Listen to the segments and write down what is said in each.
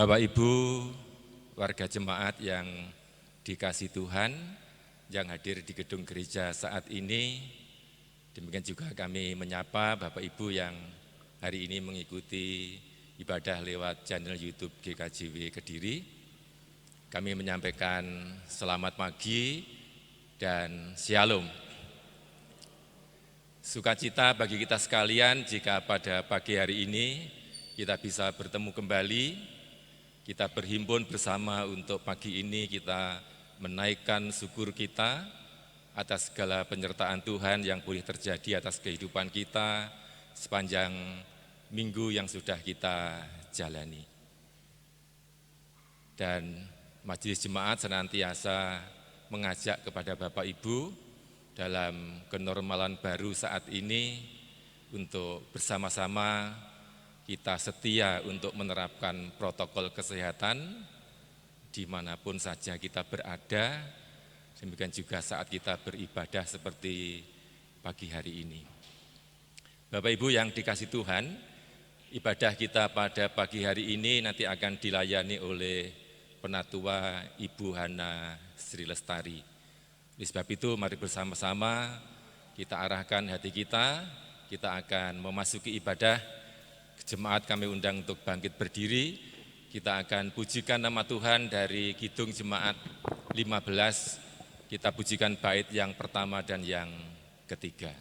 Bapak Ibu, warga jemaat yang dikasihi Tuhan, yang hadir di gedung gereja saat ini, demikian juga kami menyapa Bapak Ibu yang hari ini mengikuti ibadah lewat channel YouTube GKJW Kediri. Kami menyampaikan selamat pagi dan shalom. Sukacita bagi kita sekalian jika pada pagi hari ini kita bisa bertemu kembali, kita berhimpun bersama untuk pagi ini kita menaikkan syukur kita atas segala penyertaan Tuhan yang boleh terjadi atas kehidupan kita sepanjang minggu yang sudah kita jalani. Dan Majelis Jemaat senantiasa mengajak kepada Bapak Ibu dalam kenormalan baru saat ini untuk bersama-sama kita setia untuk menerapkan protokol kesehatan dimanapun saja kita berada, demikian juga saat kita beribadah seperti pagi hari ini. Bapak Ibu yang dikasihi Tuhan, ibadah kita pada pagi hari ini nanti akan dilayani oleh Penatua Ibu Hana Sri Lestari. Oleh sebab itu mari bersama-sama kita arahkan hati kita akan memasuki ibadah. Jemaat kami undang untuk bangkit berdiri, kita akan pujikan nama Tuhan dari Kidung Jemaat 15, kita pujikan bait yang pertama dan yang ketiga.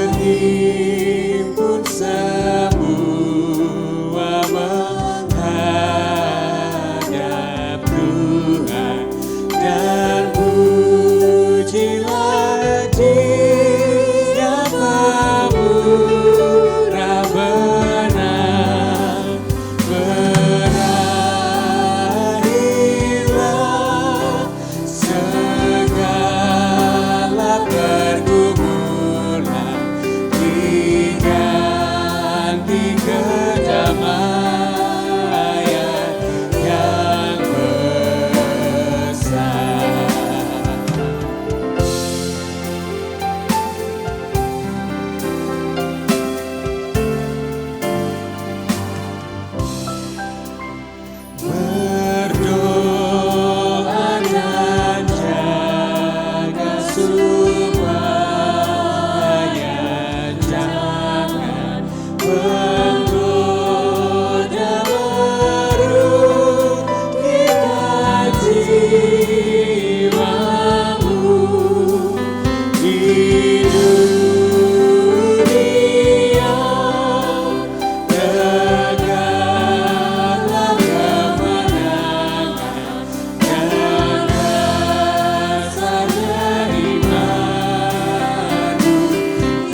Berhimpun semua menghadap Tuhan dan pujilah Dia pemurah benar. Berakhirlah segala pergumulan, diganti kedamaian yang besar. Berdoa dan jaga supaya jangan menggoda merugikan jiwamu di dunia. Tegaklah kemenangan dan dasarnya imanmu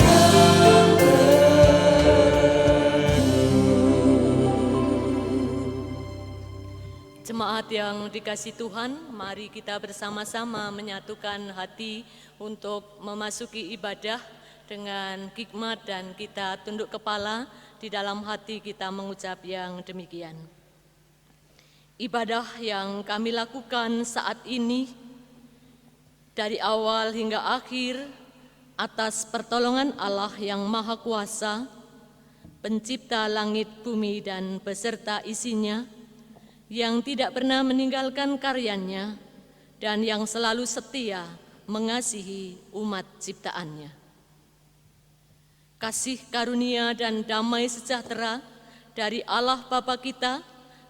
yang Jemaat yang dikasihi Tuhan, mari kita bersama-sama menyatukan hati untuk memasuki ibadah dengan hikmat dan kita tunduk kepala di dalam hati kita mengucap yang demikian. Ibadah yang kami lakukan saat ini dari awal hingga akhir atas pertolongan Allah yang Maha Kuasa, Pencipta langit, bumi, dan beserta isinya, yang tidak pernah meninggalkan karyanya dan yang selalu setia mengasihi umat ciptaannya. Kasih karunia dan damai sejahtera dari Allah Bapa kita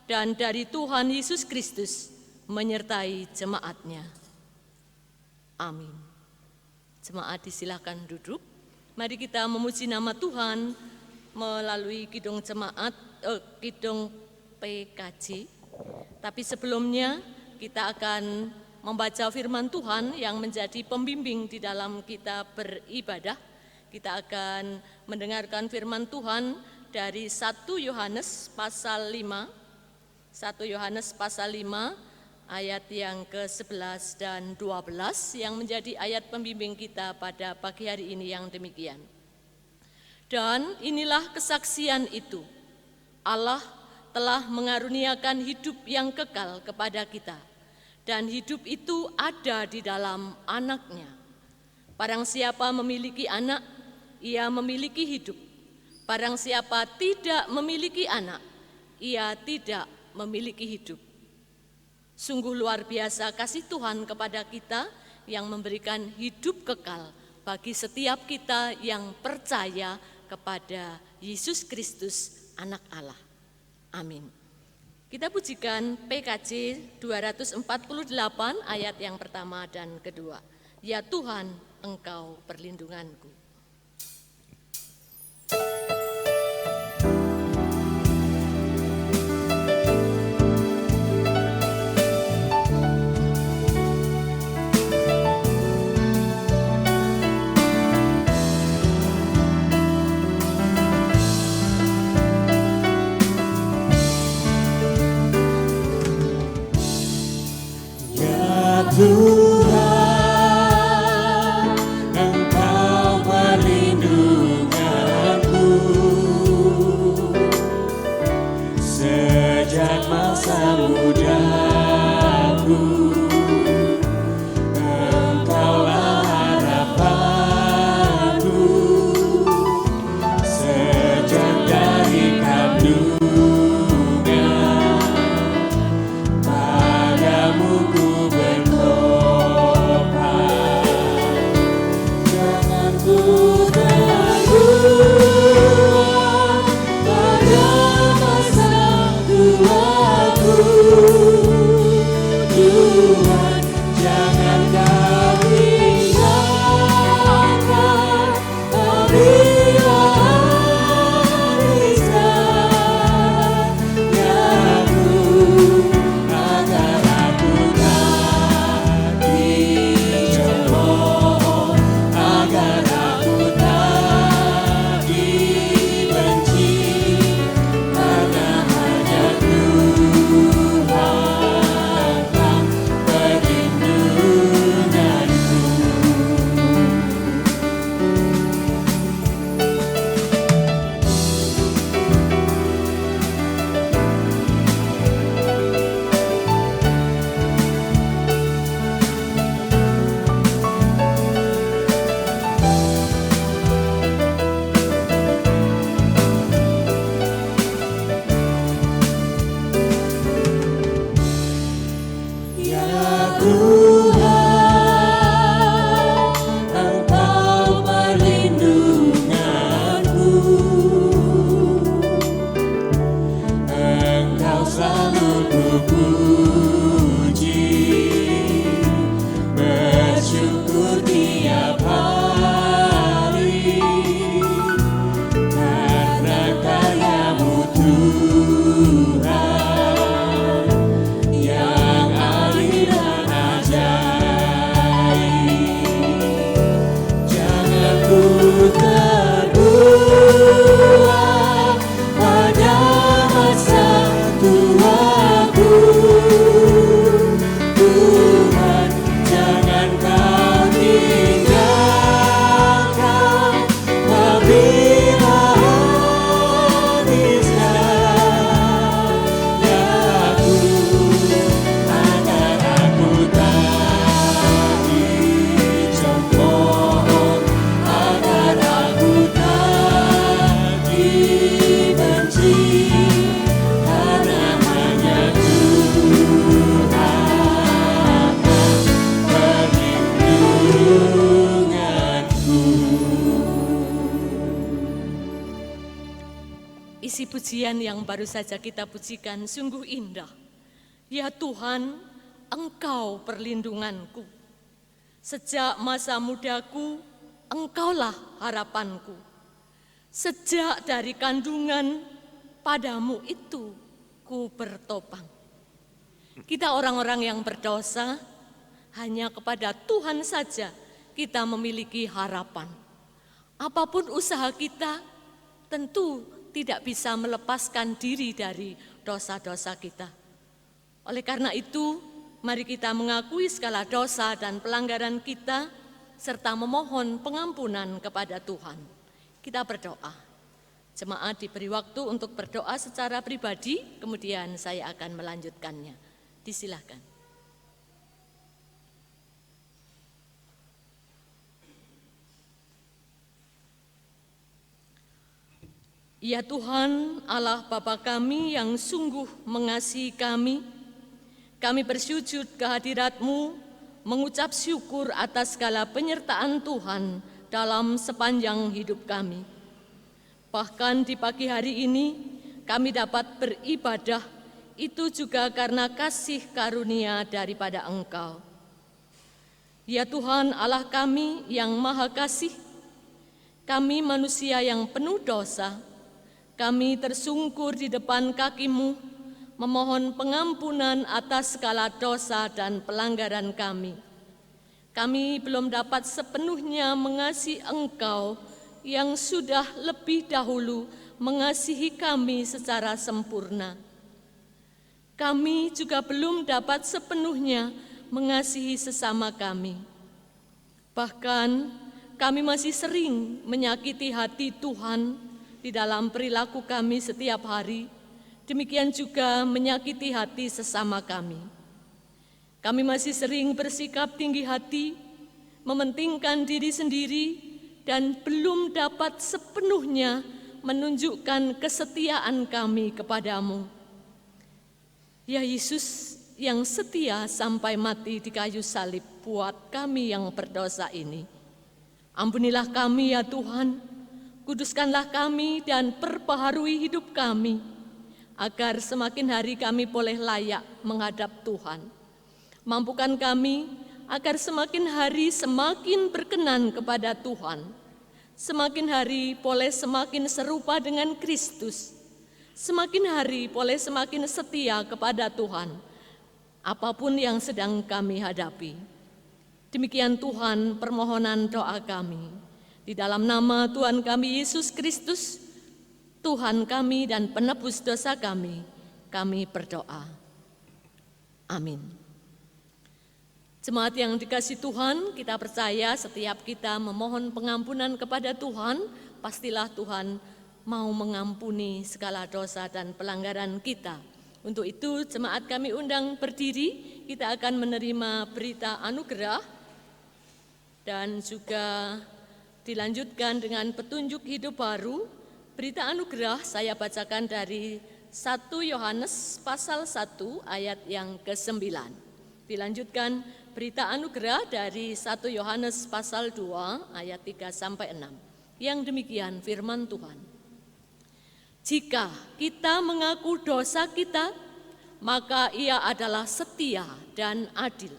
dan dari Tuhan Yesus Kristus menyertai jemaatnya. Amin. Jemaat disilakan duduk. Mari kita memuji nama Tuhan melalui kidung jemaat, kidung PKJ. Tapi sebelumnya kita akan membaca firman Tuhan yang menjadi pembimbing di dalam kita beribadah. Kita akan mendengarkan firman Tuhan dari 1 Yohanes pasal 5. 1 Yohanes pasal 5 ayat yang ke-11 dan 12 yang menjadi ayat pembimbing kita pada pagi hari ini yang demikian. Dan inilah kesaksian itu, Allah telah mengaruniakan hidup yang kekal kepada kita, dan hidup itu ada di dalam Anak-Nya. Barang siapa memiliki anak, ia memiliki hidup. Barang siapa tidak memiliki anak, ia tidak memiliki hidup. Sungguh luar biasa kasih Tuhan kepada kita yang memberikan hidup kekal bagi setiap kita yang percaya kepada Yesus Kristus, Anak Allah. Amin. Kita pujikan PKJ 248 ayat yang pertama dan kedua. Ya Tuhan, Engkau perlindunganku. Tuhan, Engkau perlindunganku sejak masa mudaku. Engkaulah harapanku sejak dari kandungan. Padamu ku Tuhan, jangan kau tinggalkan hari-hariku, agar aku tak dicemooh, agar aku tak dibenci, karena hanya Tuhan pujian yang baru saja kita pujikan sungguh indah. Ya Tuhan, Engkau perlindunganku. Sejak masa mudaku, Engkaulah harapanku. Sejak dari kandungan, padamu itu ku bertopang. Kita orang-orang yang berdosa, hanya kepada Tuhan saja kita memiliki harapan. Apapun usaha kita, tentu tidak bisa melepaskan diri dari dosa-dosa kita. Oleh karena itu, mari kita mengakui segala dosa dan pelanggaran kita, serta memohon pengampunan kepada Tuhan. Kita berdoa. Jemaat diberi waktu untuk berdoa secara pribadi, kemudian saya akan melanjutkannya. Disilahkan. Ya Tuhan, Allah Bapa kami yang sungguh mengasihi kami bersujud ke hadirat-Mu, mengucap syukur atas segala penyertaan Tuhan dalam sepanjang hidup kami. Bahkan di pagi hari ini kami dapat beribadah, itu juga karena kasih karunia daripada Engkau. Ya Tuhan Allah kami yang maha kasih, kami manusia yang penuh dosa, kami tersungkur di depan kaki-Mu, memohon pengampunan atas segala dosa dan pelanggaran kami. Kami belum dapat sepenuhnya mengasihi Engkau yang sudah lebih dahulu mengasihi kami secara sempurna. Kami juga belum dapat sepenuhnya mengasihi sesama kami. Bahkan kami masih sering menyakiti hati Tuhan di dalam perilaku kami setiap hari, demikian juga menyakiti hati sesama kami. Kami masih sering bersikap tinggi hati, mementingkan diri sendiri, dan belum dapat sepenuhnya menunjukkan kesetiaan kami kepadamu. Ya Yesus yang setia sampai mati di kayu salib buat kami yang berdosa ini. Ampunilah kami ya Tuhan, kuduskanlah kami dan perbaharui hidup kami, agar semakin hari kami boleh layak menghadap Tuhan. Mampukan kami agar semakin hari semakin berkenan kepada Tuhan, semakin hari boleh semakin serupa dengan Kristus, semakin hari boleh semakin setia kepada Tuhan, apapun yang sedang kami hadapi. Demikian Tuhan permohonan doa kami. Di dalam nama Tuhan kami Yesus Kristus, Tuhan kami dan penebus dosa kami berdoa. Amin. Jemaat yang dikasihi Tuhan, kita percaya setiap kita memohon pengampunan kepada Tuhan, pastilah Tuhan mau mengampuni segala dosa dan pelanggaran kita. Untuk itu jemaat kami undang berdiri, kita akan menerima berita anugerah dan juga dilanjutkan dengan petunjuk hidup baru. Berita anugerah saya bacakan dari 1 Yohanes pasal 1 ayat yang ke-9. Dilanjutkan berita anugerah dari 1 Yohanes pasal 2 ayat 3-6. Yang demikian firman Tuhan. Jika kita mengaku dosa kita, maka Ia adalah setia dan adil,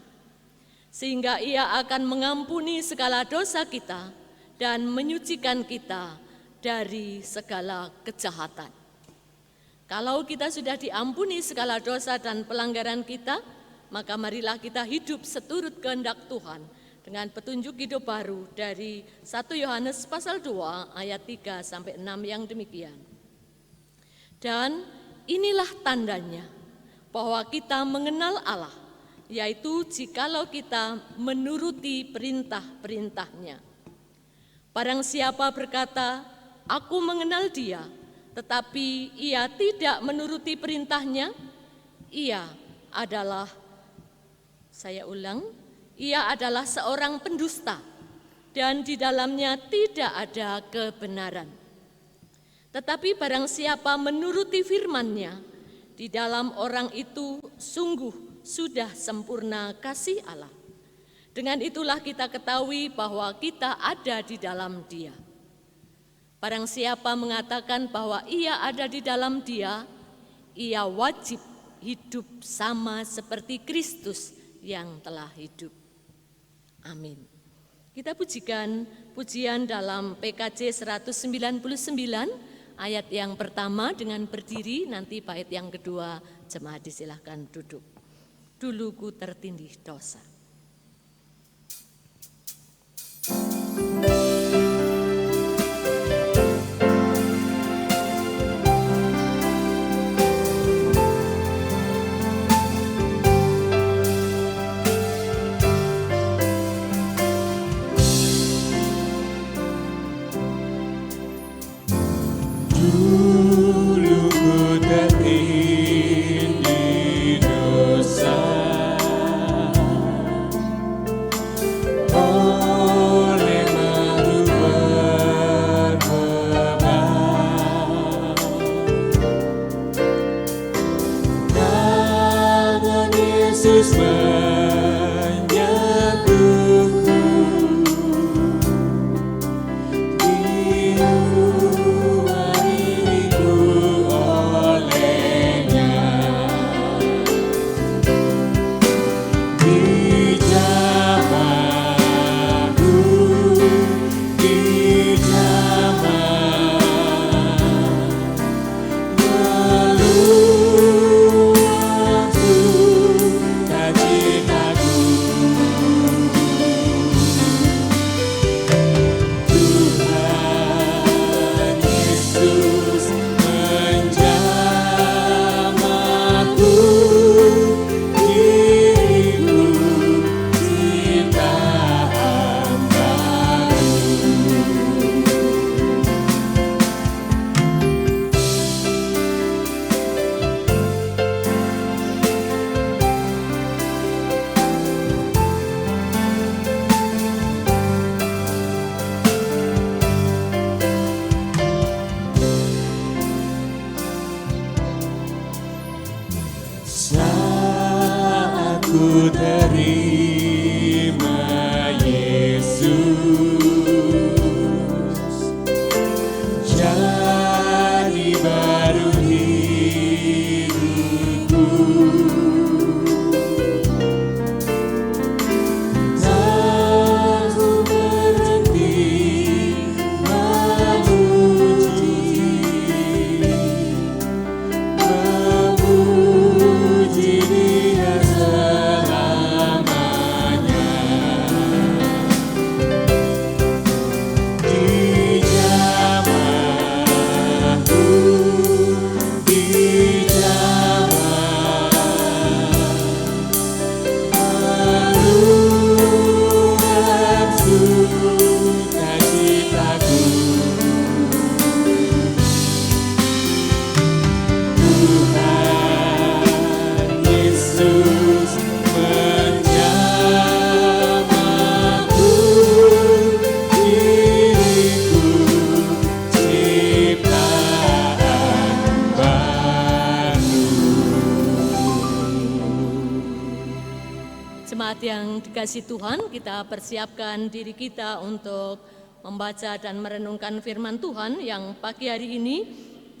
sehingga Ia akan mengampuni segala dosa kita dan menyucikan kita dari segala kejahatan. Kalau kita sudah diampuni segala dosa dan pelanggaran kita, maka marilah kita hidup seturut kehendak Tuhan dengan petunjuk hidup baru dari 1 Yohanes pasal 2 ayat 3-6 yang demikian. Dan inilah tandanya bahwa kita mengenal Allah, yaitu jikalau kita menuruti perintah-perintahnya. Barang siapa berkata, aku mengenal dia, tetapi ia tidak menuruti perintahnya, ia adalah seorang pendusta, dan di dalamnya tidak ada kebenaran. Tetapi barang siapa menuruti firman-Nya, di dalam orang itu sungguh sudah sempurna kasih Allah. Dengan itulah kita ketahui bahwa kita ada di dalam Dia. Barang siapa mengatakan bahwa ia ada di dalam Dia, ia wajib hidup sama seperti Kristus yang telah hidup. Amin. Kita pujikan pujian dalam PKJ 199 ayat yang pertama dengan berdiri, nanti bait yang kedua jemaat disilahkan duduk. Dulu ku tertindih dosa. Dulu ku tertindih dosa, oleh makhluk berbeban. Tangan Yesus menyembuhku, diulangiku olehnya. Dijamahku, dijamah, meluap sukacitaku. Tuhan Yesus menjamahku, diriku ciptaan baru. Saat ku terima Yesus, jadi baru hidupku. Tak ku berhenti memuji Dia selamanya. Dijamahku, dijamah, meluap sukacitaku. Tuhan Yesus menjamahku, diriku ciptaan baru. Jemaat yang dikasihi Tuhan, kita persiapkan diri kita untuk membaca dan merenungkan firman Tuhan yang pagi hari ini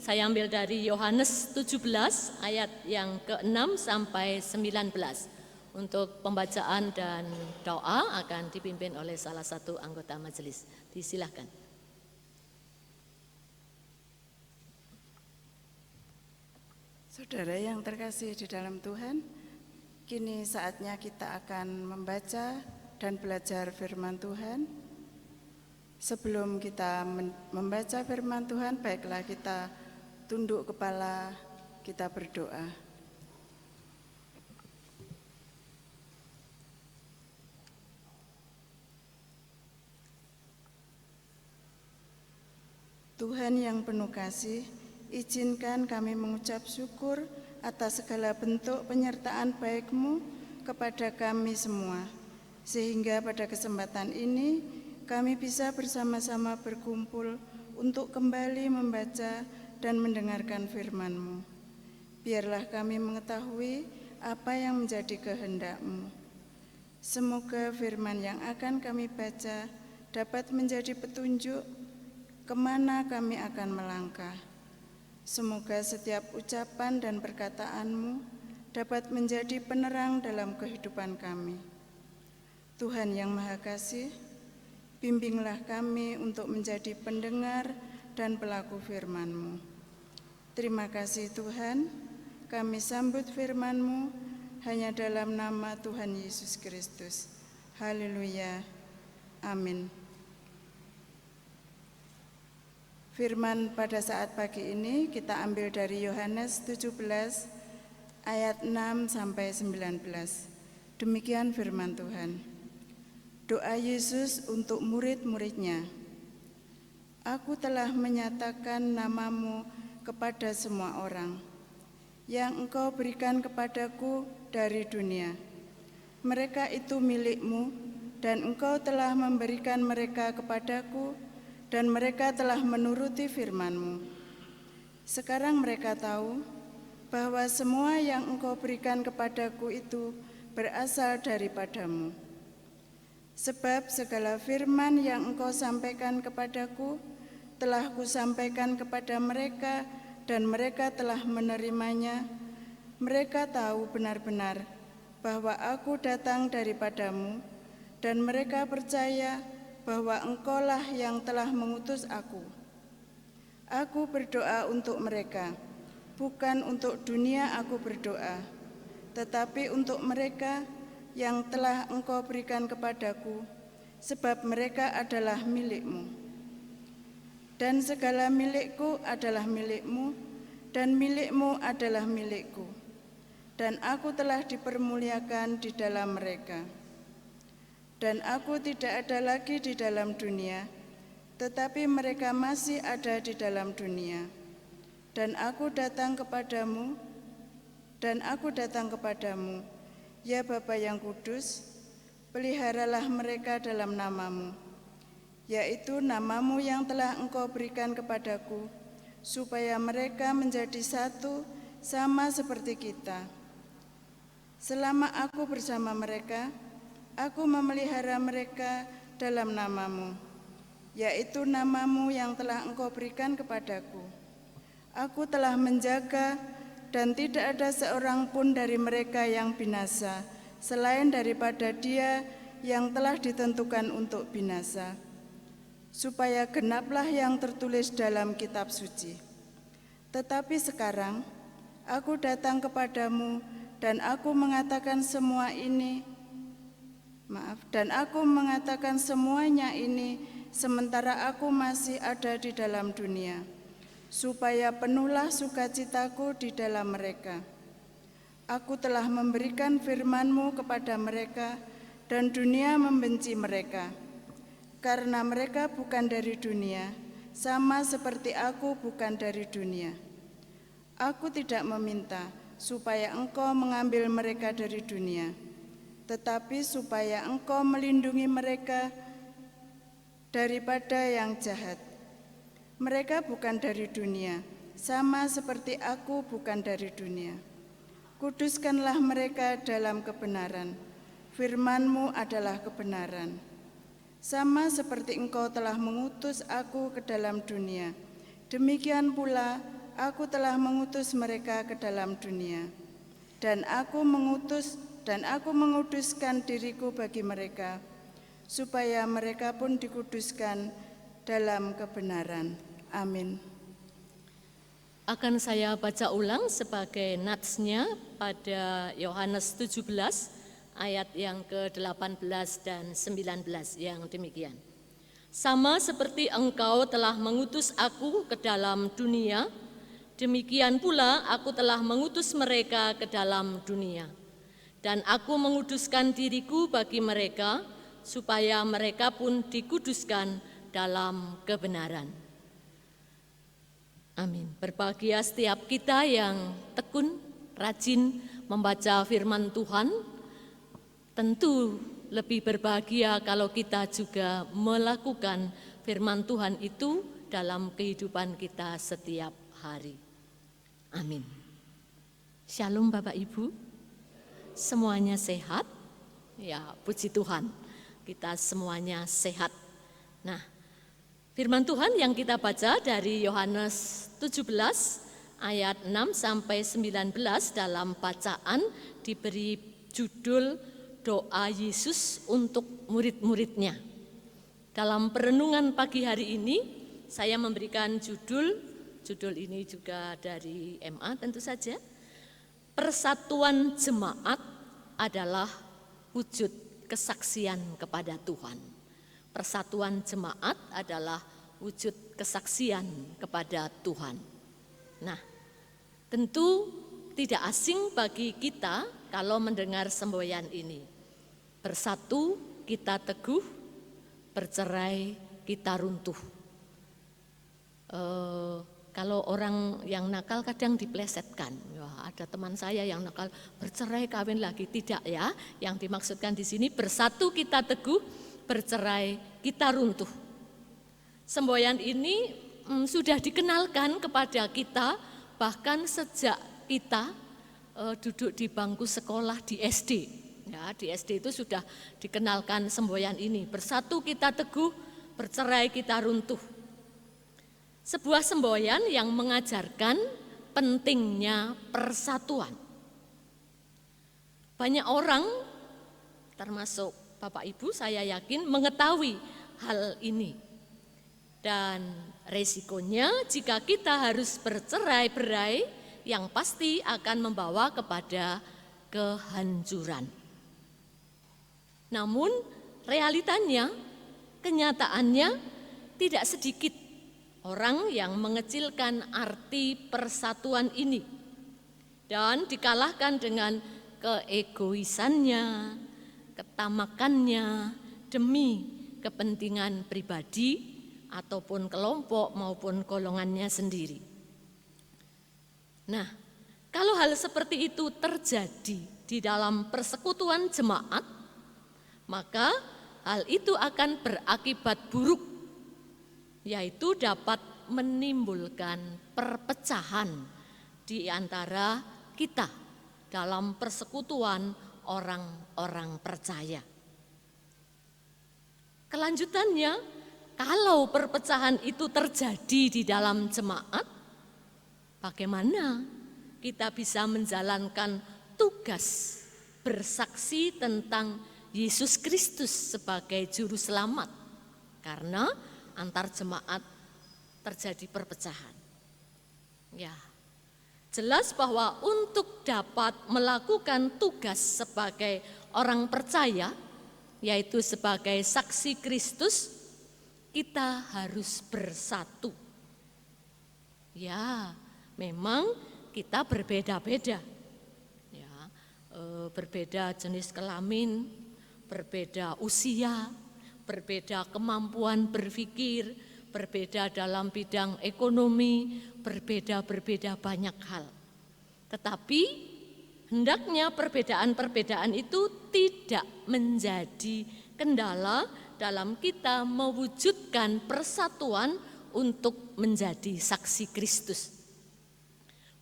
saya ambil dari Yohanes 17 ayat yang ke-6 sampai 19. Untuk pembacaan dan doa akan dipimpin oleh salah satu anggota majelis. Disilahkan. Saudara yang terkasih di dalam Tuhan, kini saatnya kita akan membaca dan belajar firman Tuhan. Sebelum kita membaca firman Tuhan, baiklah kita tunduk kepala, kita berdoa. Tuhan yang penuh kasih, izinkan kami mengucap syukur atas segala bentuk penyertaan baik-Mu kepada kami semua, sehingga pada kesempatan ini kami bisa bersama-sama berkumpul untuk kembali membaca dan mendengarkan firman-Mu. Biarlah kami mengetahui apa yang menjadi kehendak-Mu. Semoga firman yang akan kami baca dapat menjadi petunjuk kemana kami akan melangkah. Semoga setiap ucapan dan perkataan-Mu dapat menjadi penerang dalam kehidupan kami. Tuhan yang Maha Kasih, bimbinglah kami untuk menjadi pendengar dan pelaku firman-Mu. Terima kasih Tuhan, kami sambut firman-Mu hanya dalam nama Tuhan Yesus Kristus. Haleluya. Amin. Firman pada saat pagi ini kita ambil dari Yohanes 17 ayat 6 sampai 19. Demikian firman Tuhan. Doa Yesus untuk murid-muridnya. Aku telah menyatakan namamu kepada semua orang yang Engkau berikan kepadaku dari dunia. Mereka itu milik-Mu, dan Engkau telah memberikan mereka kepadaku, dan mereka telah menuruti firman-Mu. Sekarang mereka tahu bahwa semua yang Engkau berikan kepadaku itu berasal daripadamu. Sebab segala firman yang Engkau sampaikan kepadaku telah kusampaikan kepada mereka, dan mereka telah menerimanya. Mereka tahu benar-benar bahwa aku datang daripadamu, dan mereka percaya bahwa Engkaulah yang telah mengutus aku. Aku berdoa untuk mereka, bukan untuk dunia aku berdoa, tetapi untuk mereka yang telah Engkau berikan kepadaku, sebab mereka adalah milik-Mu. Dan segala milikku adalah milik-Mu, dan milik-Mu adalah milikku. Dan aku telah dipermuliakan di dalam mereka. Dan aku tidak ada lagi di dalam dunia, tetapi mereka masih ada di dalam dunia. Dan aku datang kepadamu, ya Bapa yang kudus, peliharalah mereka dalam namamu, yaitu namamu yang telah Engkau berikan kepadaku, supaya mereka menjadi satu sama seperti kita. Selama aku bersama mereka, aku memelihara mereka dalam namamu, yaitu namamu yang telah Engkau berikan kepadaku. Aku telah menjaga, dan tidak ada seorang pun dari mereka yang binasa, selain daripada dia yang telah ditentukan untuk binasa, supaya genaplah yang tertulis dalam kitab suci. Tetapi sekarang aku datang kepadamu, dan aku mengatakan semuanya ini sementara aku masih ada di dalam dunia, supaya penuhlah sukacitaku di dalam mereka. Aku telah memberikan firman-Mu kepada mereka, dan dunia membenci mereka, karena mereka bukan dari dunia, sama seperti aku bukan dari dunia. Aku tidak meminta supaya Engkau mengambil mereka dari dunia, tetapi supaya Engkau melindungi mereka daripada yang jahat. Mereka bukan dari dunia, sama seperti aku bukan dari dunia. Kuduskanlah mereka dalam kebenaran. Firman-Mu adalah kebenaran. Sama seperti Engkau telah mengutus aku ke dalam dunia, demikian pula aku telah mengutus mereka ke dalam dunia. Dan aku menguduskan diriku bagi mereka, supaya mereka pun dikuduskan dalam kebenaran. Amin. Akan saya baca ulang sebagai natsnya pada Yohanes 17 ayat yang ke-18 dan 19 yang demikian. Sama seperti Engkau telah mengutus aku ke dalam dunia, demikian pula aku telah mengutus mereka ke dalam dunia. Dan aku menguduskan diriku bagi mereka, supaya mereka pun dikuduskan dalam kebenaran. Amin. Berbahagia setiap kita yang tekun, rajin membaca firman Tuhan. Tentu lebih berbahagia kalau kita juga melakukan firman Tuhan itu dalam kehidupan kita setiap hari. Amin. Shalom Bapak Ibu. Semuanya sehat? Ya, puji Tuhan. Kita semuanya sehat. Nah, firman Tuhan yang kita baca dari Yohanes 17 ayat 6 sampai 19 dalam bacaan diberi judul Doa Yesus untuk murid-muridnya. Dalam perenungan pagi hari ini saya memberikan judul ini juga dari MA tentu saja. Persatuan jemaat adalah wujud kesaksian kepada Tuhan. Persatuan jemaat adalah wujud kesaksian kepada Tuhan. Nah, tentu tidak asing bagi kita kalau mendengar semboyan ini. Bersatu kita teguh, bercerai kita runtuh. Kalau orang yang nakal kadang diplesetkan. Wah, ada teman saya yang nakal bercerai kawin lagi, tidak ya. Yang dimaksudkan di sini bersatu kita teguh, bercerai kita runtuh. Semboyan ini sudah dikenalkan kepada kita bahkan sejak kita duduk di bangku sekolah di SD. Ya, di SD itu sudah dikenalkan semboyan ini. Bersatu kita teguh, bercerai kita runtuh. Sebuah semboyan yang mengajarkan pentingnya persatuan. Banyak orang, termasuk Bapak Ibu, saya yakin mengetahui hal ini. Dan resikonya jika kita harus bercerai-berai, yang pasti akan membawa kepada kehancuran. Namun realitanya, kenyataannya tidak sedikit orang yang mengecilkan arti persatuan ini dan dikalahkan dengan keegoisannya, ketamakannya demi kepentingan pribadi ataupun kelompok maupun golongannya sendiri. Nah, kalau hal seperti itu terjadi di dalam persekutuan jemaat, maka hal itu akan berakibat buruk, yaitu dapat menimbulkan perpecahan di antara kita dalam persekutuan orang-orang percaya. Kelanjutannya, kalau perpecahan itu terjadi di dalam jemaat, bagaimana kita bisa menjalankan tugas bersaksi tentang Yesus Kristus sebagai juru selamat? Karena antar jemaat terjadi perpecahan. Ya, jelas bahwa untuk dapat melakukan tugas sebagai orang percaya, yaitu sebagai saksi Kristus, kita harus bersatu. Ya, memang kita berbeda-beda. Ya, berbeda jenis kelamin, berbeda usia, berbeda kemampuan berpikir, berbeda dalam bidang ekonomi, berbeda banyak hal. Tetapi hendaknya perbedaan-perbedaan itu tidak menjadi kendala dalam kita mewujudkan persatuan untuk menjadi saksi Kristus.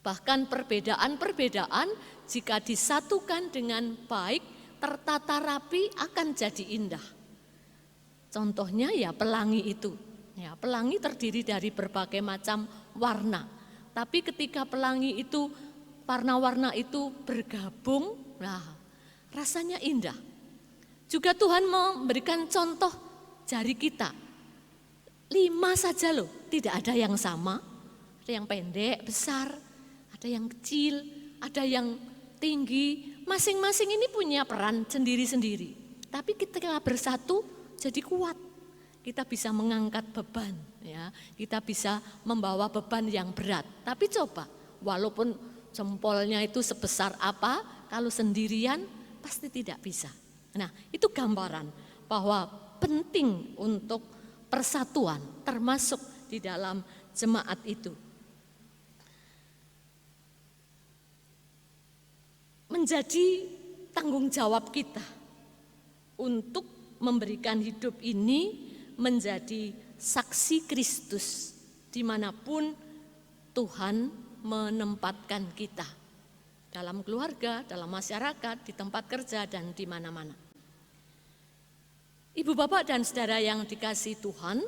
Bahkan perbedaan-perbedaan jika disatukan dengan baik, tertata rapi akan jadi indah. Contohnya ya pelangi itu. Ya, pelangi terdiri dari berbagai macam warna. Tapi ketika pelangi itu, warna-warna itu bergabung, nah, rasanya indah. Juga Tuhan memberikan contoh jari kita. 5 saja loh, tidak ada yang sama. Ada yang pendek, besar, ada yang kecil, ada yang tinggi. Masing-masing ini punya peran sendiri-sendiri. Tapi ketika bersatu jadi kuat. Kita bisa mengangkat beban, ya. Kita bisa membawa beban yang berat. Tapi coba, walaupun jempolnya itu sebesar apa, kalau sendirian pasti tidak bisa. Nah, itu gambaran bahwa penting untuk persatuan, termasuk di dalam jemaat itu. Menjadi tanggung jawab kita untuk memberikan hidup ini menjadi saksi Kristus dimanapun Tuhan menempatkan kita. Dalam keluarga, dalam masyarakat, di tempat kerja, dan di mana-mana. Ibu, bapak, dan saudara yang dikasihi Tuhan,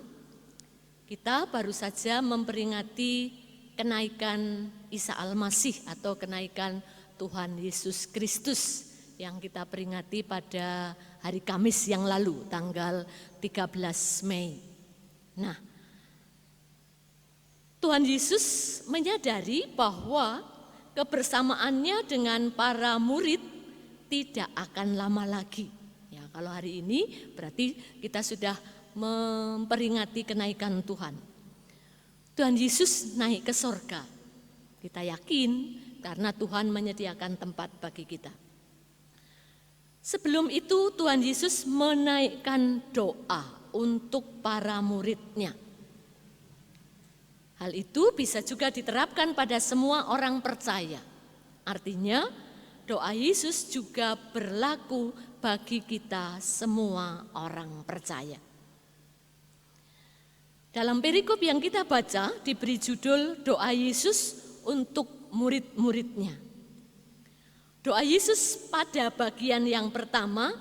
kita baru saja memperingati kenaikan Isa Al-Masih atau kenaikan Tuhan Yesus Kristus yang kita peringati pada hari Kamis yang lalu, tanggal 13 Mei. Nah, Tuhan Yesus menyadari bahwa kebersamaannya dengan para murid tidak akan lama lagi. Ya, kalau hari ini berarti kita sudah memperingati kenaikan Tuhan. Tuhan Yesus naik ke sorga. Kita yakin karena Tuhan menyediakan tempat bagi kita. Sebelum itu Tuhan Yesus menaikkan doa untuk para muridnya. Hal itu bisa juga diterapkan pada semua orang percaya. Artinya, doa Yesus juga berlaku bagi kita semua orang percaya. Dalam perikop yang kita baca diberi judul doa Yesus untuk murid-muridnya. Doa Yesus pada bagian yang pertama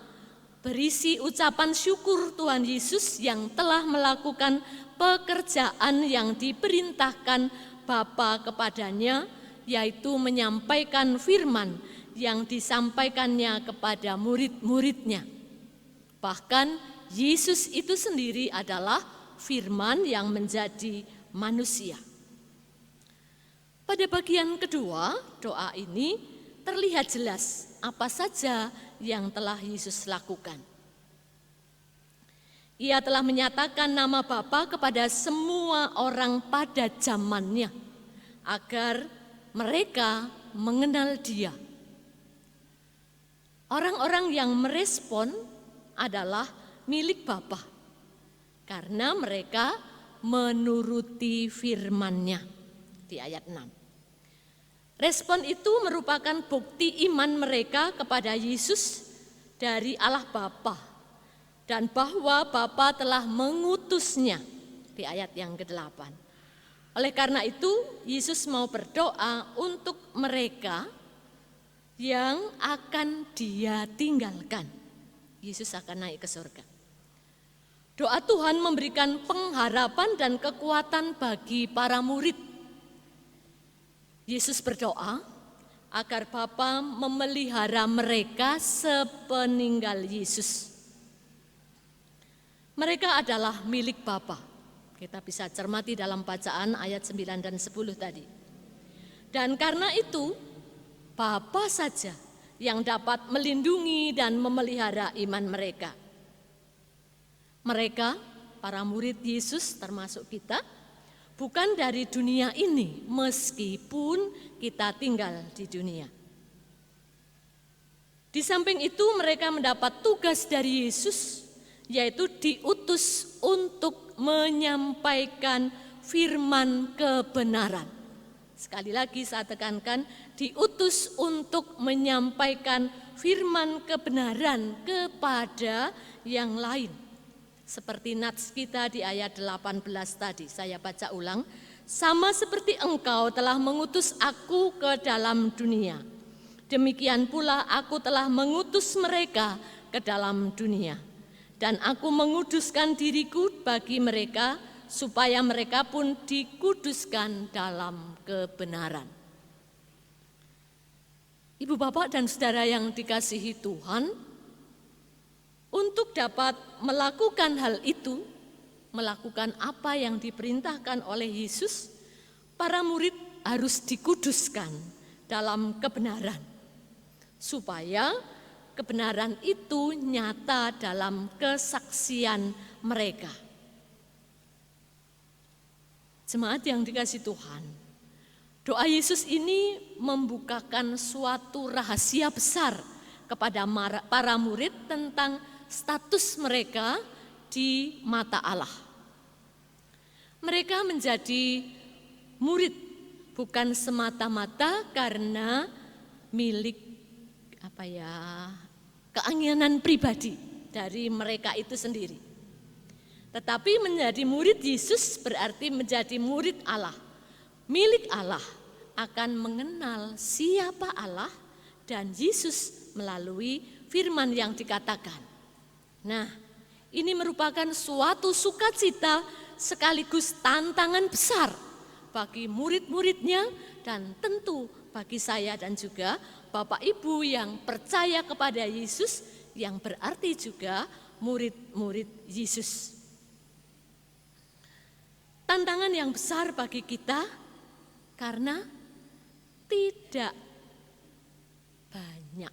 berisi ucapan syukur Tuhan Yesus yang telah melakukan pekerjaan yang diperintahkan Bapa kepadanya, yaitu menyampaikan firman yang disampaikannya kepada murid-muridnya. Bahkan Yesus itu sendiri adalah firman yang menjadi manusia. Pada bagian kedua, doa ini terlihat jelas apa saja yang telah Yesus lakukan. Ia telah menyatakan nama Bapa kepada semua orang pada zamannya, agar mereka mengenal Dia. Orang-orang yang merespon adalah milik Bapa, karena mereka menuruti firman-Nya di ayat 6. Respon itu merupakan bukti iman mereka kepada Yesus dari Allah Bapa dan bahwa Bapa telah mengutusnya di ayat yang ke-8. Oleh karena itu, Yesus mau berdoa untuk mereka yang akan Dia tinggalkan. Yesus akan naik ke surga. Doa Tuhan memberikan pengharapan dan kekuatan bagi para murid. Yesus berdoa agar Bapa memelihara mereka sepeninggal Yesus. Mereka adalah milik Bapa. Kita bisa cermati dalam bacaan ayat 9 dan 10 tadi. Dan karena itu, Bapa saja yang dapat melindungi dan memelihara iman mereka. Mereka, para murid Yesus termasuk kita, bukan dari dunia ini meskipun kita tinggal di dunia. Di samping itu mereka mendapat tugas dari Yesus, yaitu diutus untuk menyampaikan firman kebenaran. Sekali lagi saya tekankan, diutus untuk menyampaikan firman kebenaran kepada yang lain. Seperti nats kita di ayat 18 tadi, saya baca ulang. Sama seperti Engkau telah mengutus aku ke dalam dunia, demikian pula aku telah mengutus mereka ke dalam dunia. Dan aku menguduskan diriku bagi mereka, supaya mereka pun dikuduskan dalam kebenaran. Ibu, bapak, dan saudara yang dikasihi Tuhan, untuk dapat melakukan hal itu, melakukan apa yang diperintahkan oleh Yesus, para murid harus dikuduskan dalam kebenaran, supaya kebenaran itu nyata dalam kesaksian mereka. Jemaat yang dikasihi Tuhan, doa Yesus ini membukakan suatu rahasia besar kepada para murid tentang status mereka di mata Allah. Mereka menjadi murid bukan semata-mata karena milik keinginan pribadi dari mereka itu sendiri. Tetapi menjadi murid Yesus berarti menjadi murid Allah. Milik Allah akan mengenal siapa Allah dan Yesus melalui firman yang dikatakan. Nah, ini merupakan suatu sukacita sekaligus tantangan besar bagi murid-muridnya dan tentu bagi saya dan juga Bapak Ibu yang percaya kepada Yesus, yang berarti juga murid-murid Yesus. Tantangan yang besar bagi kita karena tidak banyak,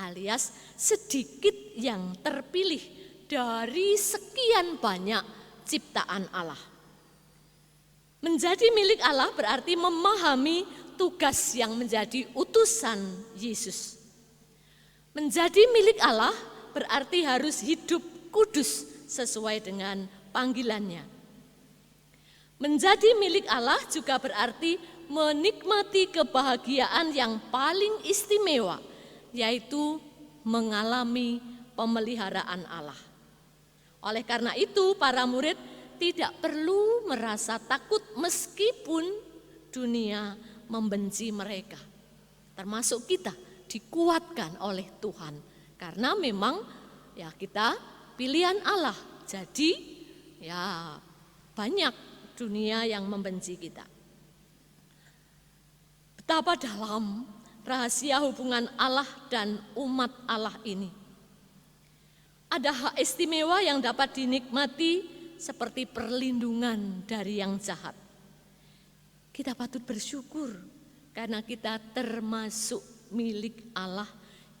alias sedikit yang terpilih dari sekian banyak ciptaan Allah. Menjadi milik Allah berarti memahami tugas yang menjadi utusan Yesus. Menjadi milik Allah berarti harus hidup kudus sesuai dengan panggilannya. Menjadi milik Allah juga berarti menikmati kebahagiaan yang paling istimewa, yaitu mengalami pemeliharaan Allah. Oleh karena itu, para murid tidak perlu merasa takut meskipun dunia membenci mereka. Termasuk kita dikuatkan oleh Tuhan. Karena memang ya kita pilihan Allah. Jadi ya banyak dunia yang membenci kita. Betapa dalam rahasia hubungan Allah dan umat Allah ini. Ada hak istimewa yang dapat dinikmati seperti perlindungan dari yang jahat. Kita patut bersyukur karena kita termasuk milik Allah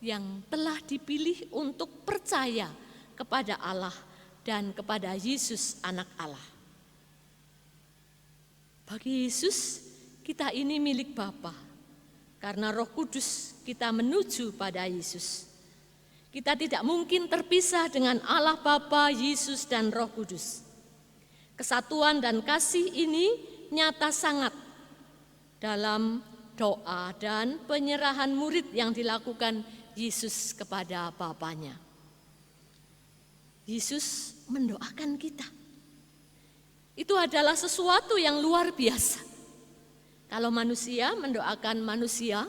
yang telah dipilih untuk percaya kepada Allah dan kepada Yesus anak Allah. Bagi Yesus, kita ini milik Bapa. Karena Roh Kudus kita menuju pada Yesus. Kita tidak mungkin terpisah dengan Allah Bapa, Yesus dan Roh Kudus. Kesatuan dan kasih ini nyata sangat dalam doa dan penyerahan murid yang dilakukan Yesus kepada Bapanya. Yesus mendoakan kita. Itu adalah sesuatu yang luar biasa. Kalau manusia mendoakan manusia,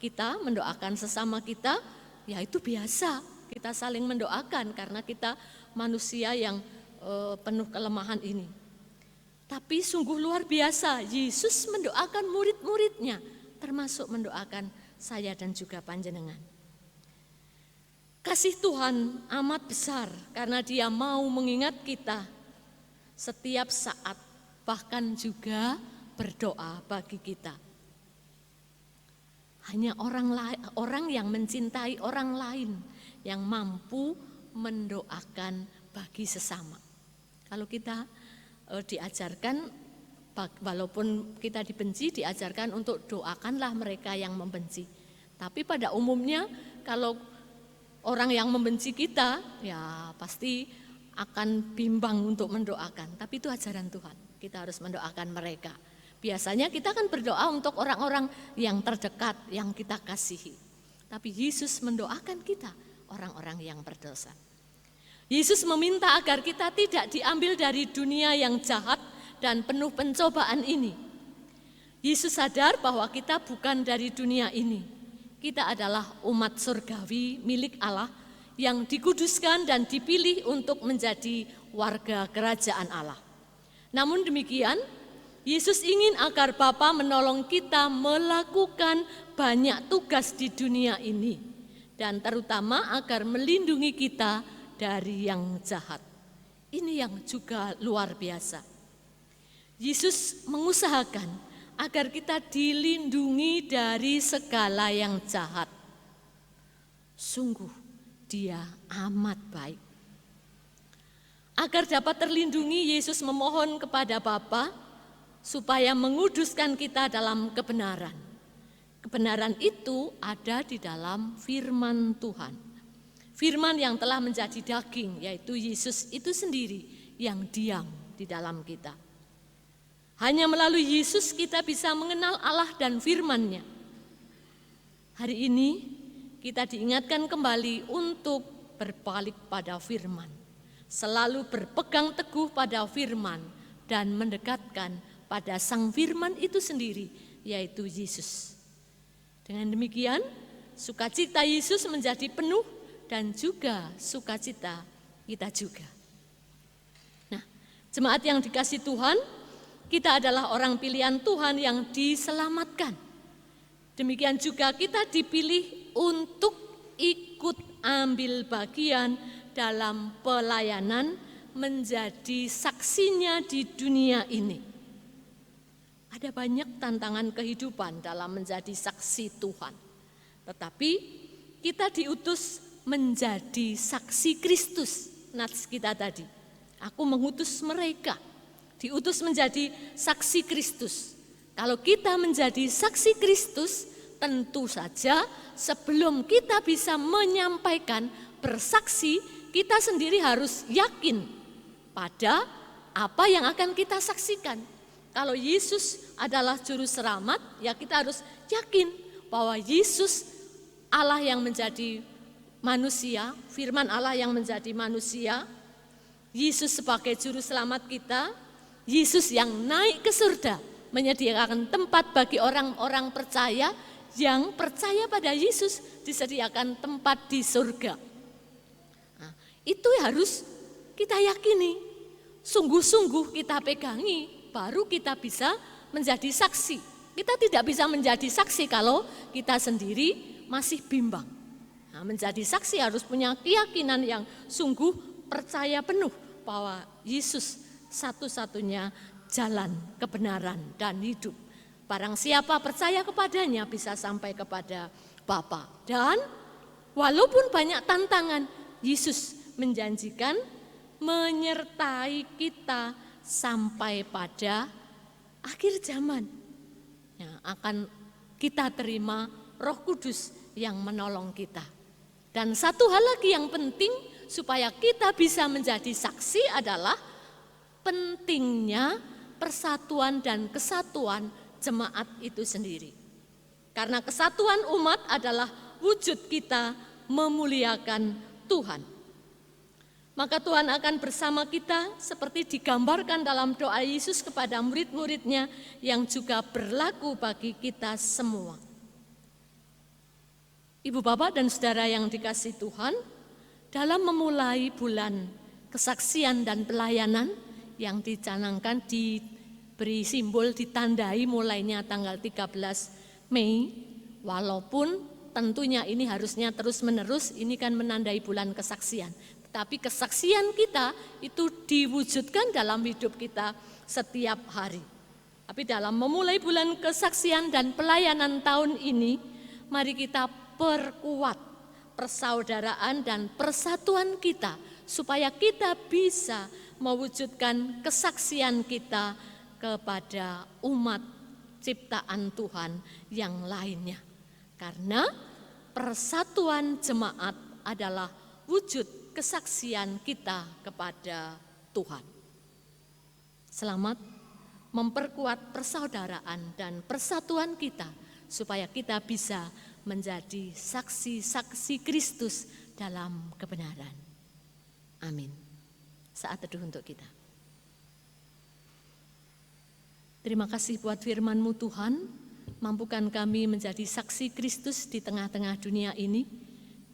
kita mendoakan sesama kita, ya itu biasa. Kita saling mendoakan karena kita manusia yang penuh kelemahan ini. Tapi sungguh luar biasa, Yesus mendoakan murid-muridnya, termasuk mendoakan saya dan juga panjenengan. Kasih Tuhan amat besar karena Dia mau mengingat kita setiap saat, bahkan juga berdoa bagi kita. Hanya orang yang mencintai orang lain yang mampu mendoakan bagi sesama. Kalau kita diajarkan, walaupun kita dibenci, diajarkan untuk doakanlah mereka yang membenci. Tapi pada umumnya kalau orang yang membenci kita, ya pasti akan bimbang untuk mendoakan. Tapi itu ajaran Tuhan, kita harus mendoakan mereka. Biasanya kita akan berdoa untuk orang-orang yang terdekat, yang kita kasihi. Tapi Yesus mendoakan kita, orang-orang yang berdosa. Yesus meminta agar kita tidak diambil dari dunia yang jahat dan penuh pencobaan ini. Yesus sadar bahwa kita bukan dari dunia ini. Kita adalah umat surgawi milik Allah yang dikuduskan dan dipilih untuk menjadi warga kerajaan Allah. Namun demikian, Yesus ingin agar Bapa menolong kita melakukan banyak tugas di dunia ini, dan terutama agar melindungi kita dari yang jahat. Ini yang juga luar biasa. Yesus mengusahakan agar kita dilindungi dari segala yang jahat. Sungguh Dia amat baik. Agar dapat terlindungi, Yesus memohon kepada Bapa supaya menguduskan kita dalam kebenaran. Kebenaran itu ada di dalam firman Tuhan. Firman yang telah menjadi daging, yaitu Yesus itu sendiri yang diam di dalam kita. Hanya melalui Yesus kita bisa mengenal Allah dan firman-Nya. Hari ini kita diingatkan kembali untuk berbalik pada firman. Selalu berpegang teguh pada firman dan mendekatkan pada sang firman itu sendiri, yaitu Yesus. Dengan demikian, sukacita Yesus menjadi penuh dan juga sukacita kita juga. Nah, jemaat yang dikasihi Tuhan, kita adalah orang pilihan Tuhan yang diselamatkan. Demikian juga kita dipilih untuk ikut ambil bagian dalam pelayanan menjadi saksinya di dunia ini. Ada banyak tantangan kehidupan dalam menjadi saksi Tuhan. Tetapi kita diutus menjadi saksi Kristus. Nats kita tadi, aku mengutus mereka, diutus menjadi saksi Kristus. Kalau kita menjadi saksi Kristus, tentu saja sebelum kita bisa menyampaikan, bersaksi, kita sendiri harus yakin pada apa yang akan kita saksikan. Kalau Yesus adalah juru selamat, ya kita harus yakin bahwa Yesus Allah yang menjadi manusia, firman Allah yang menjadi manusia, Yesus sebagai juru selamat kita, Yesus yang naik ke surga, menyediakan tempat bagi orang-orang percaya, yang percaya pada Yesus disediakan tempat di surga. Nah, itu harus kita yakini, sungguh-sungguh kita pegangi, baru kita bisa menjadi saksi. Kita tidak bisa menjadi saksi kalau kita sendiri masih bimbang. Nah, menjadi saksi harus punya keyakinan yang sungguh percaya penuh bahwa Yesus satu-satunya jalan kebenaran dan hidup. Barang siapa percaya kepadanya bisa sampai kepada Bapa. Dan walaupun banyak tantangan, Yesus menjanjikan menyertai kita sampai pada akhir zaman. Ya, akan kita terima Roh Kudus yang menolong kita. Dan satu hal lagi yang penting supaya kita bisa menjadi saksi adalah pentingnya persatuan dan kesatuan jemaat itu sendiri. Karena kesatuan umat adalah wujud kita memuliakan Tuhan. Maka Tuhan akan bersama kita seperti digambarkan dalam doa Yesus kepada murid-muridnya yang juga berlaku bagi kita semua. Ibu bapak dan saudara yang dikasihi Tuhan, dalam memulai bulan kesaksian dan pelayanan yang dicanangkan diberi simbol ditandai mulainya tanggal 13 Mei, walaupun tentunya ini harusnya terus menerus, ini kan menandai bulan kesaksian. Tapi kesaksian kita itu diwujudkan dalam hidup kita setiap hari. Tapi dalam memulai bulan kesaksian dan pelayanan tahun ini, mari kita perkuat persaudaraan dan persatuan kita supaya kita bisa mewujudkan kesaksian kita kepada umat ciptaan Tuhan yang lainnya. Karena persatuan jemaat adalah wujud kesaksian kita kepada Tuhan. Selamat memperkuat persaudaraan dan persatuan kita supaya kita bisa menjadi saksi-saksi Kristus dalam kebenaran. Amin. Saat teduh untuk kita. Terima kasih buat firman-Mu Tuhan, mampukan kami menjadi saksi Kristus di tengah-tengah dunia ini,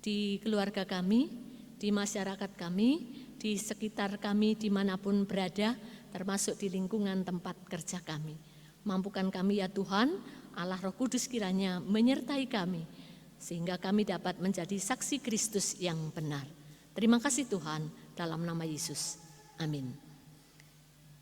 di keluarga kami, di masyarakat kami, di sekitar kami dimanapun berada, termasuk di lingkungan tempat kerja kami. Mampukan kami ya Tuhan, Allah Roh Kudus kiranya menyertai kami, sehingga kami dapat menjadi saksi Kristus yang benar. Terima kasih Tuhan, dalam nama Yesus. Amin.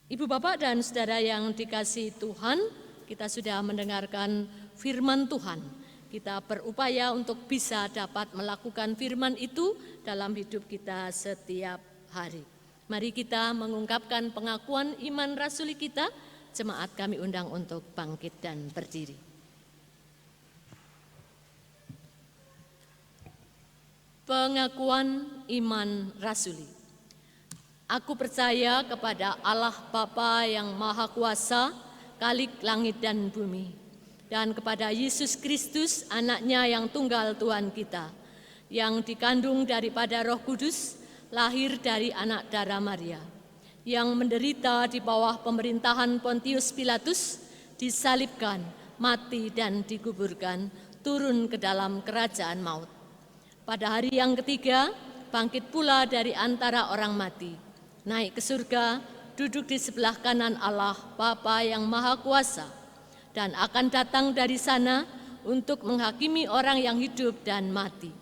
Ibu bapak dan saudara yang dikasihi Tuhan, kita sudah mendengarkan firman Tuhan. Kita berupaya untuk bisa dapat melakukan firman itu dalam hidup kita setiap hari. Mari kita mengungkapkan pengakuan iman rasuli kita. Jemaat kami undang untuk bangkit dan berdiri. Pengakuan iman rasuli. Aku percaya kepada Allah Bapa yang Maha Kuasa, Khalik langit dan bumi, dan kepada Yesus Kristus, anaknya yang tunggal Tuhan kita, yang dikandung daripada Roh Kudus, lahir dari anak darah Maria, yang menderita di bawah pemerintahan Pontius Pilatus, disalibkan, mati dan dikuburkan, turun ke dalam kerajaan maut. Pada hari yang ketiga, bangkit pula dari antara orang mati, naik ke surga, duduk di sebelah kanan Allah Bapa yang Maha Kuasa, dan akan datang dari sana untuk menghakimi orang yang hidup dan mati.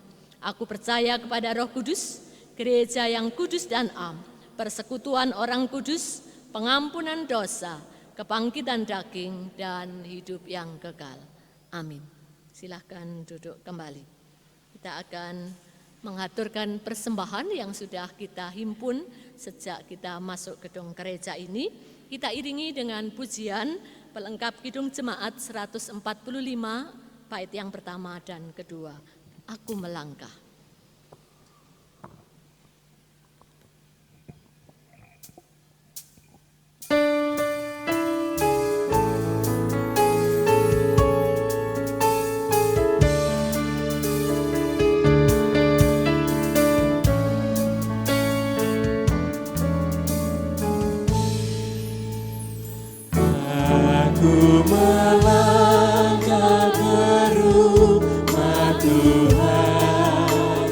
Aku percaya kepada Roh Kudus, gereja yang kudus dan am, persekutuan orang kudus, pengampunan dosa, kebangkitan daging, dan hidup yang kekal. Amin. Silahkan duduk kembali. Kita akan mengaturkan persembahan yang sudah kita himpun sejak kita masuk gedung gereja ini. Kita iringi dengan pujian pelengkap Kidung Jemaat 145, bait yang pertama dan kedua. Aku melangkah. Ku melangkah ke rumah Tuhan,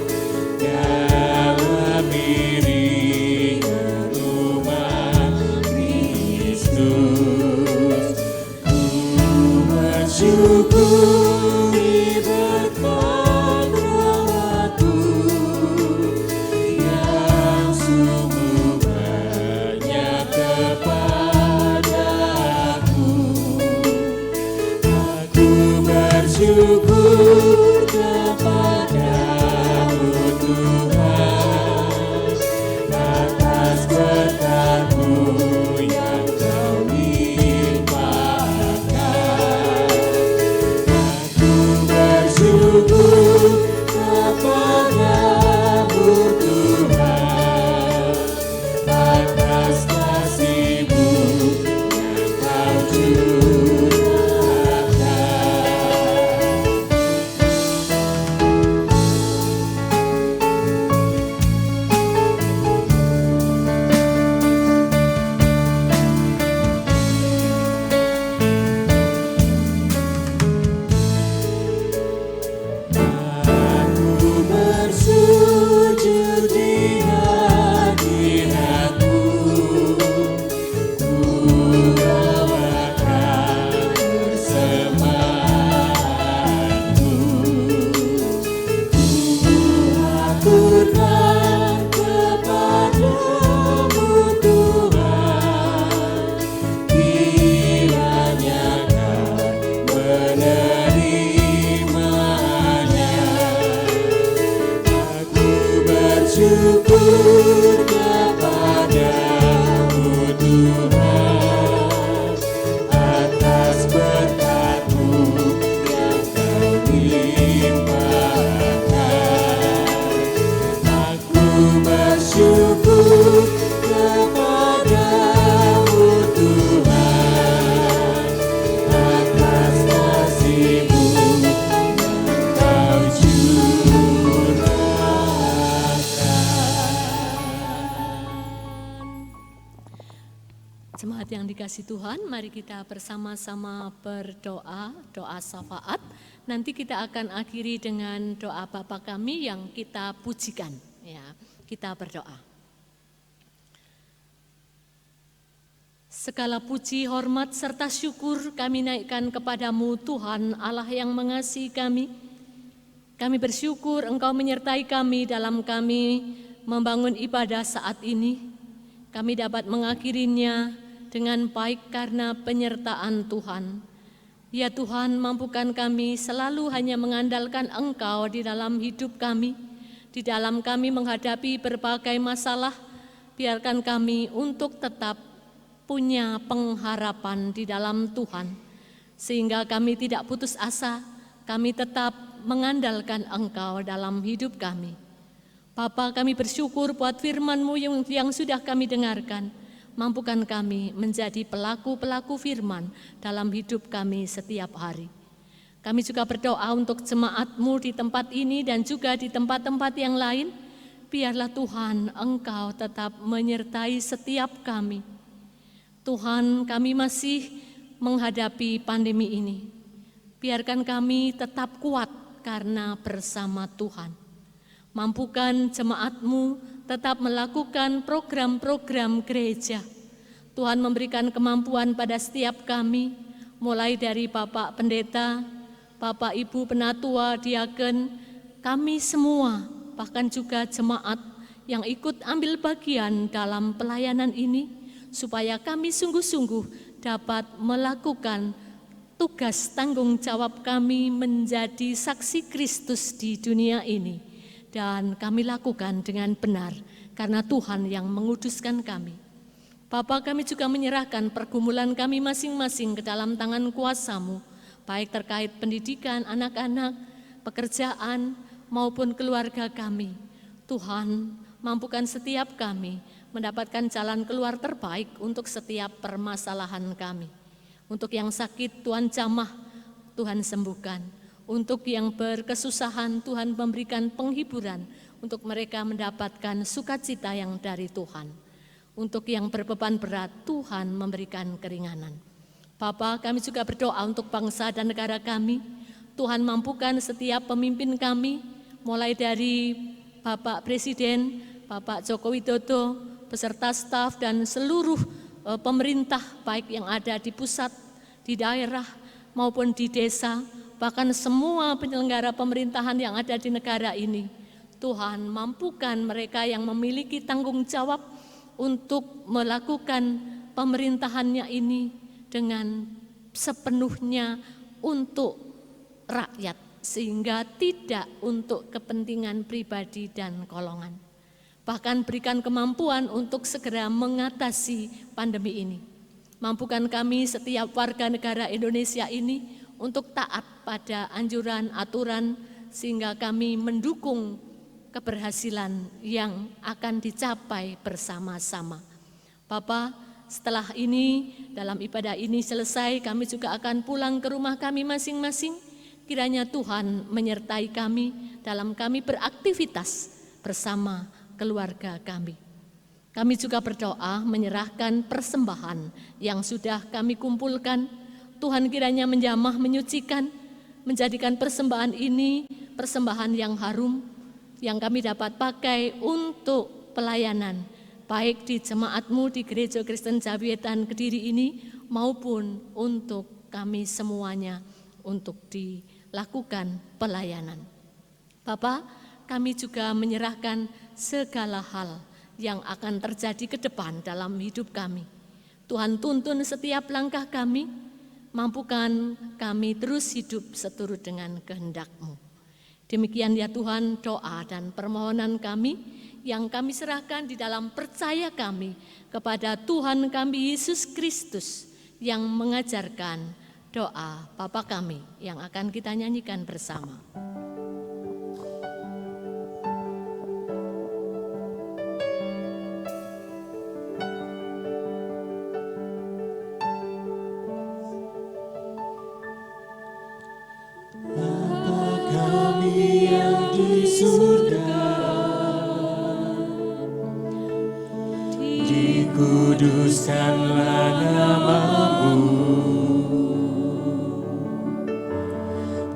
dalam iringan rumah Kristus. Ku bersyukuri berkat rahmat-Mu yang sungguh banyak kepadaku. Aku bersyukur kepadamu Tuhan, atas berkat-Mu yang Kau limpahkan. Aku bersyukur kepadamu Tuhan, atas kasih-Mu yang Kau Aku bersujud di hadirat-Mu, ku bawakan persembahanku. Ku aturkan kepadamu Tuhan, kiranya Kau menerimanya. Aku bersyukur kepadamu Tuhan, atas berkat-Mu yang Kau limpahkan. Aku bersyukur kepadamu Tuhan, atas kasih-Mu yang Kau Jemaat yang dikasihi Tuhan, mari kita bersama-sama berdoa, doa syafaat. Nanti kita akan akhiri dengan doa Bapa kami yang kita pujikan. Ya, kita berdoa. Segala puji, hormat, serta syukur kami naikkan kepadamu Tuhan Allah yang mengasihi kami. Kami bersyukur Engkau menyertai kami dalam kami membangun ibadah saat ini. Kami dapat mengakhirinya dengan baik karena penyertaan Tuhan. Ya Tuhan, mampukan kami selalu hanya mengandalkan Engkau di dalam hidup kami. Di dalam kami menghadapi berbagai masalah, biarkan kami untuk tetap punya pengharapan di dalam Tuhan. Sehingga kami tidak putus asa, kami tetap mengandalkan Engkau dalam hidup kami. Bapa, kami bersyukur buat firman-Mu yang sudah kami dengarkan. Mampukan kami menjadi pelaku-pelaku firman dalam hidup kami setiap hari. Kami juga berdoa untuk jemaat-Mu di tempat ini dan juga di tempat-tempat yang lain. Biarlah Tuhan, Engkau tetap menyertai setiap kami. Tuhan, kami masih menghadapi pandemi ini. Biarkan kami tetap kuat karena bersama Tuhan. Mampukan jemaat-Mu tetap melakukan program-program gereja. Tuhan memberikan kemampuan pada setiap kami, mulai dari Bapak Pendeta, Bapak Ibu Penatua, Diaken, kami semua, bahkan juga jemaat yang ikut ambil bagian dalam pelayanan ini, supaya kami sungguh-sungguh dapat melakukan tugas tanggung jawab kami menjadi saksi Kristus di dunia ini. Dan kami lakukan dengan benar karena Tuhan yang menguduskan kami. Bapa, kami juga menyerahkan pergumulan kami masing-masing ke dalam tangan kuasa-Mu, baik terkait pendidikan anak-anak, pekerjaan, maupun keluarga kami. Tuhan, mampukan setiap kami mendapatkan jalan keluar terbaik untuk setiap permasalahan kami. Untuk yang sakit, Tuhan jamah, Tuhan sembuhkan. Untuk yang berkesusahan, Tuhan memberikan penghiburan untuk mereka mendapatkan sukacita yang dari Tuhan. Untuk yang berbeban berat, Tuhan memberikan keringanan. Bapa, kami juga berdoa untuk bangsa dan negara kami. Tuhan mampukan setiap pemimpin kami, mulai dari Bapak Presiden, Bapak Joko Widodo, beserta staf dan seluruh pemerintah baik yang ada di pusat, di daerah maupun di desa, bahkan semua penyelenggara pemerintahan yang ada di negara ini. Tuhan mampukan mereka yang memiliki tanggung jawab untuk melakukan pemerintahannya ini dengan sepenuhnya untuk rakyat, sehingga tidak untuk kepentingan pribadi dan golongan. Bahkan berikan kemampuan untuk segera mengatasi pandemi ini. Mampukan kami setiap warga negara Indonesia ini untuk taat pada anjuran aturan, sehingga kami mendukung keberhasilan yang akan dicapai bersama-sama. Bapak, setelah ini, dalam ibadah ini selesai, kami juga akan pulang ke rumah kami masing-masing. Kiranya Tuhan menyertai kami dalam kami beraktivitas bersama keluarga kami. Kami juga berdoa menyerahkan persembahan yang sudah kami kumpulkan. Tuhan kiranya menjamah, menyucikan, menjadikan persembahan ini persembahan yang harum, yang kami dapat pakai untuk pelayanan, baik di jemaatmu di Gereja Kristen Jawitan Kediri ini maupun untuk kami semuanya untuk dilakukan pelayanan. Bapak, kami juga menyerahkan segala hal yang akan terjadi ke depan dalam hidup kami. Tuhan tuntun setiap langkah kami, mampukan kami terus hidup seturut dengan kehendak-Mu. Demikian ya Tuhan doa dan permohonan kami yang kami serahkan di dalam percaya kami kepada Tuhan kami Yesus Kristus yang mengajarkan doa Bapa kami yang akan kita nyanyikan bersama. Bapa kami yang di surga, dikuduskanlah nama-Mu,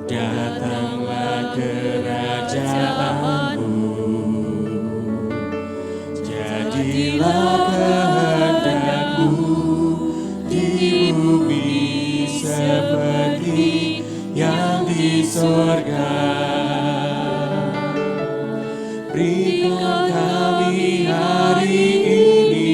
datanglah kerajaan-Mu, jadilah kehendak-Mu di bumi seperti yang di sorga. Berikan kami hari ini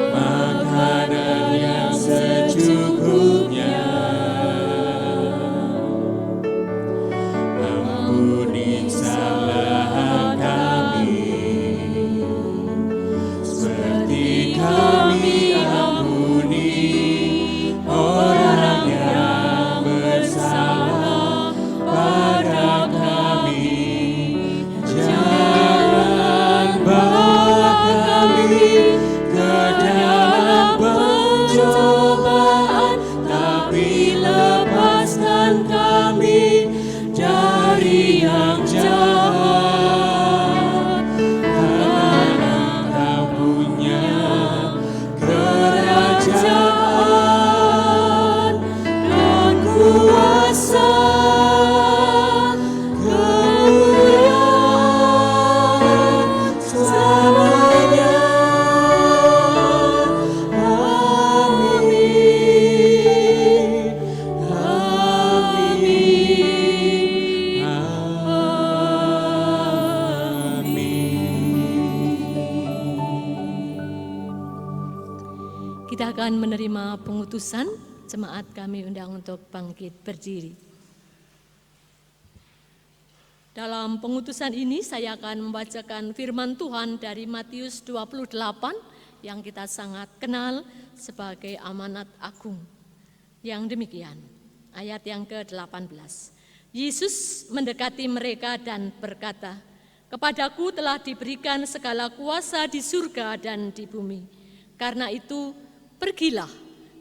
makanan yang secukupnya. Ampuni kesalahan kami, seperti kami ampuni orang yang bersalah pada kami. Jangan bawa kami ke dalam pencobaan, tapi lepaskan kami dari yang jahat. Karena Engkau punya kerajaan dan kuasa, kemuliaan selamanya. Amin. Amin. Amin. Kita akan menerima pengutusan, jemaat kami undang untuk bangkit berdiri. Dalam pengutusan ini saya akan membacakan firman Tuhan dari Matius 28 yang kita sangat kenal sebagai amanat agung. Yang demikian, ayat yang ke-18. Yesus mendekati mereka dan berkata, "Kepadaku telah diberikan segala kuasa di surga dan di bumi. Karena itu, pergilah,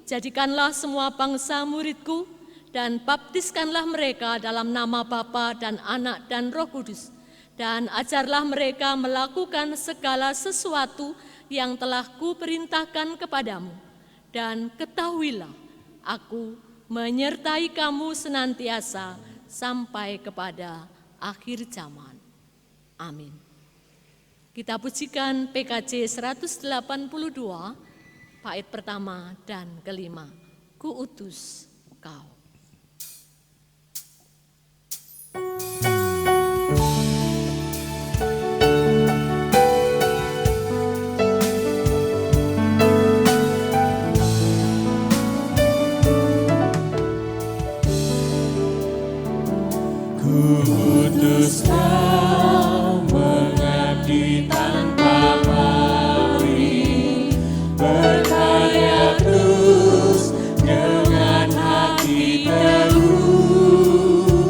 jadikanlah semua bangsa muridku, dan baptiskanlah mereka dalam nama Bapa dan Anak dan Roh Kudus, Dan ajarlah mereka melakukan segala sesuatu yang telah kuperintahkan kepadamu. Dan ketahuilah, aku menyertai kamu senantiasa sampai kepada akhir zaman. Amin. Kita pujikan PKJ 182, bait pertama dan kelima. Ku utus kau. Kudus kau mengabdi tanpa pamrih, berkarya terus dengan hati teguh,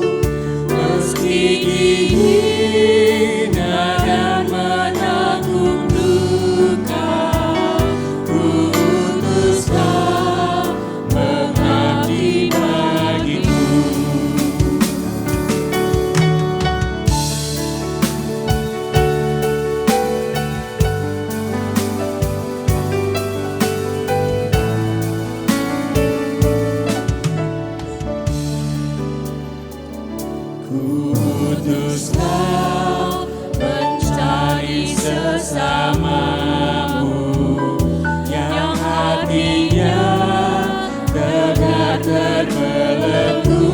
meski dihina dan menanggung duka. Kudus kau mengabdi bagiku. Kudus kau mencari sesamamu yang hatinya tegar terbelenggu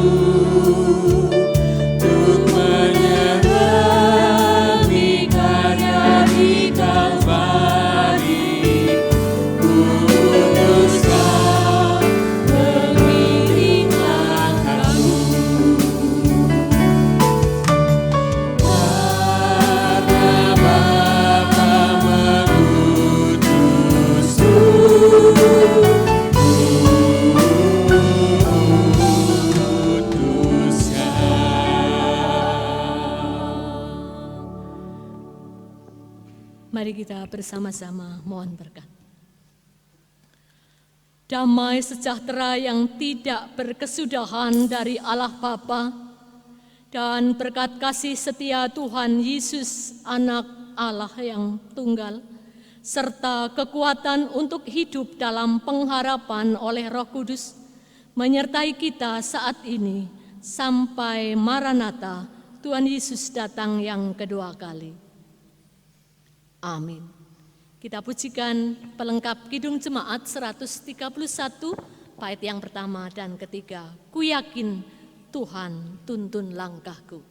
untuk menyelami karya di Kalvari. Kudus kau mengiring langkahku. Mari kita bersama-sama mohon berkat. Damai sejahtera yang tidak berkesudahan dari Allah Bapa dan berkat kasih setia Tuhan Yesus Anak Allah yang tunggal, serta kekuatan untuk hidup dalam pengharapan oleh Roh Kudus, menyertai kita saat ini sampai Maranatha, Tuhan Yesus datang yang kedua kali. Amin. Kita pujikan pelengkap Kidung Jemaat 131, bait yang pertama dan ketiga. Ku yakin Tuhan tuntun langkahku.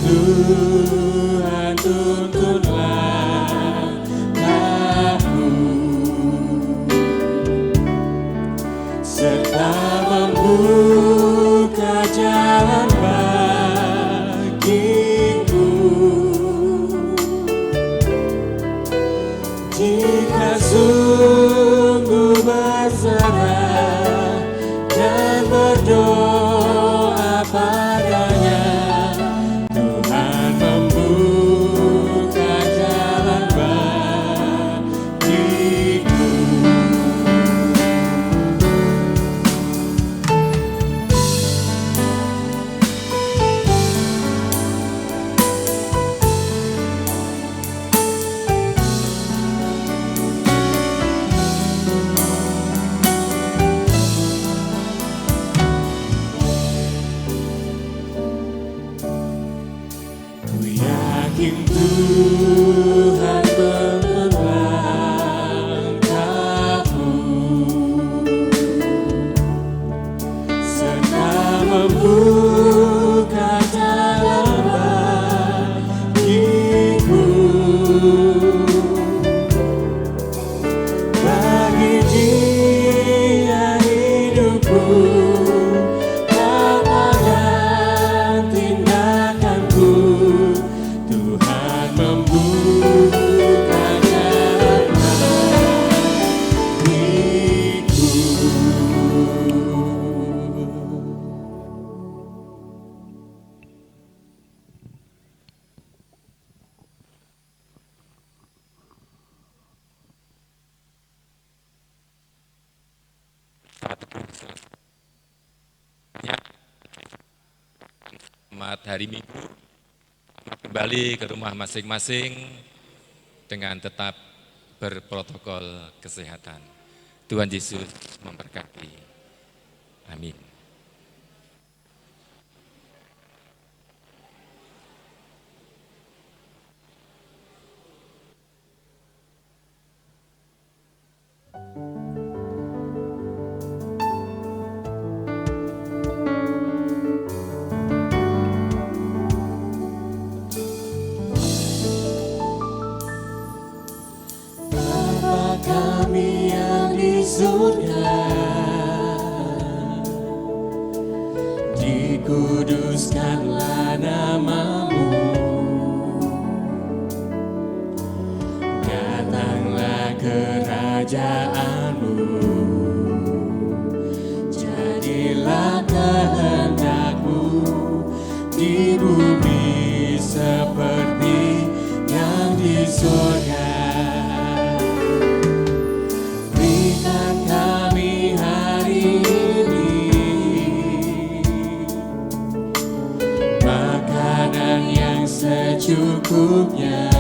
Tuhan tuntun langkahku, serta membuka jalan bagiku. Jika sungguh berserah dan berdoa padanya, Tuhan membuka Selamat hari Minggu. Selamat kembali ke rumah masing-masing dengan tetap berprotokol kesehatan. Tuhan Yesus memberkati. Amin. Bapa kami yang di surga, dikuduskanlah nama-Mu, datanglah kerajaan-Mu, jadilah kehendak-Mu di bumi seperti yang di surga. Berikan kami hari ini makanan yang secukupnya,